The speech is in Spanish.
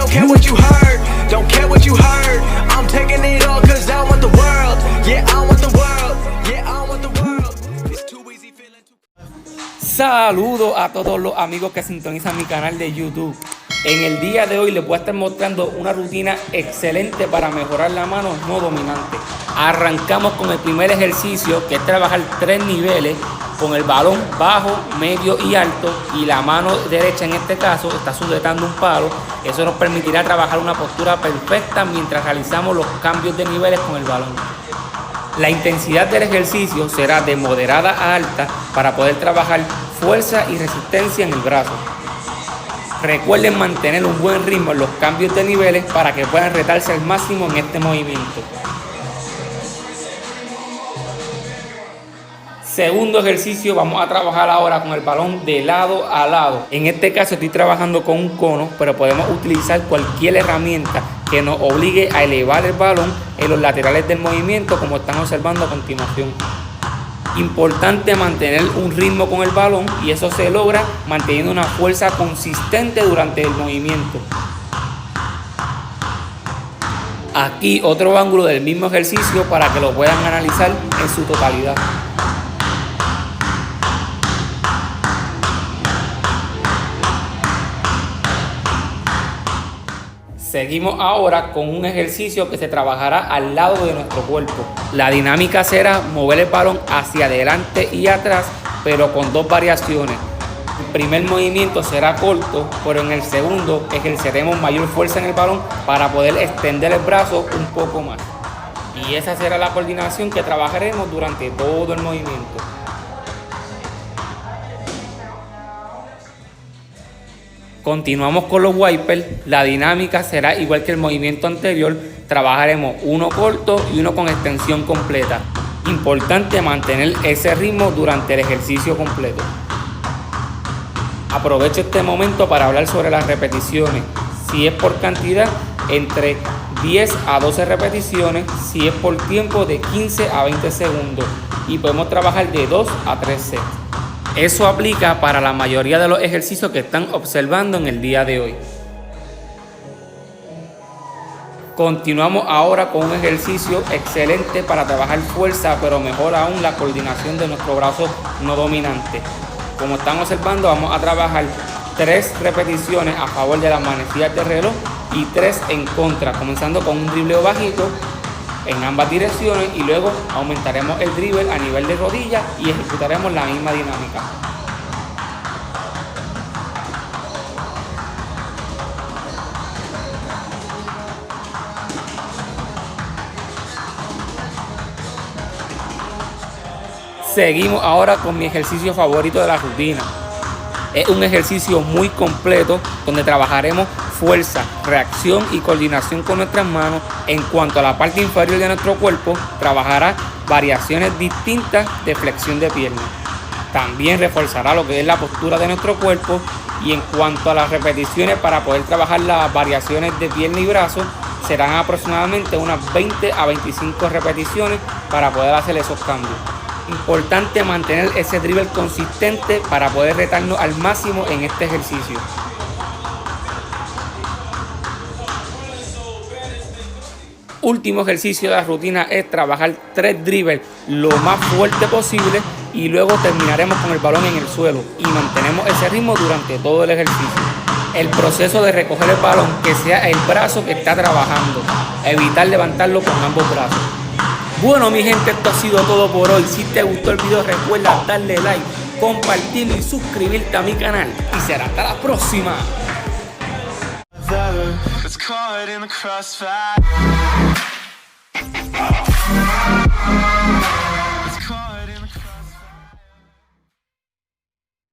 Don't care what you heard, don't care what you heard. I'm taking it all cause I want the world. Yeah, I want the world. Yeah, I want the world. It's too easy feeling too... Saludos a todos los amigos que sintonizan mi canal de YouTube. En el día de hoy les voy a estar mostrando una rutina excelente para mejorar la mano no dominante. Arrancamos con el primer ejercicio, que es trabajar 3 niveles con el balón bajo, medio y alto, y la mano derecha en este caso está sujetando un palo. Eso nos permitirá trabajar una postura perfecta mientras realizamos los cambios de niveles con el balón. La intensidad del ejercicio será de moderada a alta para poder trabajar fuerza y resistencia en el brazo. Recuerden mantener un buen ritmo en los cambios de niveles para que puedan retarse al máximo en este movimiento. Segundo ejercicio, vamos a trabajar ahora con el balón de lado a lado. En este caso estoy trabajando con un cono, pero podemos utilizar cualquier herramienta que nos obligue a elevar el balón en los laterales del movimiento, como están observando a continuación. Importante mantener un ritmo con el balón, y eso se logra manteniendo una fuerza consistente durante el movimiento. Aquí otro ángulo del mismo ejercicio para que lo puedan analizar en su totalidad. Seguimos ahora con un ejercicio que se trabajará al lado de nuestro cuerpo. La dinámica será mover el balón hacia adelante y atrás, pero con 2 variaciones. El primer movimiento será corto, pero en el segundo ejerceremos mayor fuerza en el balón para poder extender el brazo un poco más. Y esa será la coordinación que trabajaremos durante todo el movimiento. Continuamos con los wipers. La dinámica será igual que el movimiento anterior. Trabajaremos uno corto y uno con extensión completa. Importante mantener ese ritmo durante el ejercicio completo. Aprovecho este momento para hablar sobre las repeticiones. Si es por cantidad, entre 10 a 12 repeticiones. Si es por tiempo, de 15 a 20 segundos. Y podemos trabajar de 2 a 3 sets. Eso aplica para la mayoría de los ejercicios que están observando en el día de hoy. Continuamos ahora con un ejercicio excelente para trabajar fuerza, pero mejor aún la coordinación de nuestro brazo no dominante. Como están observando, vamos a trabajar 3 repeticiones a favor de las manecillas de reloj y 3 en contra, comenzando con un dribleo bajito en ambas direcciones, y luego aumentaremos el dribble a nivel de rodilla y ejecutaremos la misma dinámica. Seguimos ahora con mi ejercicio favorito de la rutina. Es un ejercicio muy completo donde trabajaremos fuerza, reacción y coordinación con nuestras manos. En cuanto a la parte inferior de nuestro cuerpo, trabajará variaciones distintas de flexión de pierna. También reforzará lo que es la postura de nuestro cuerpo. Y en cuanto a las repeticiones, para poder trabajar las variaciones de pierna y brazo, serán aproximadamente unas 20 a 25 repeticiones para poder hacer esos cambios. Importante mantener ese dribble consistente para poder retarnos al máximo en este ejercicio. Último ejercicio de la rutina es trabajar 3 dribbles lo más fuerte posible, y luego terminaremos con el balón en el suelo y mantenemos ese ritmo durante todo el ejercicio. El proceso de recoger el balón, que sea el brazo que está trabajando, evitar levantarlo con ambos brazos. Bueno, mi gente, esto ha sido todo por hoy. Si te gustó el video, recuerda darle like, compartirlo y suscribirte a mi canal. Y será hasta la próxima. It's caught in the crossfire.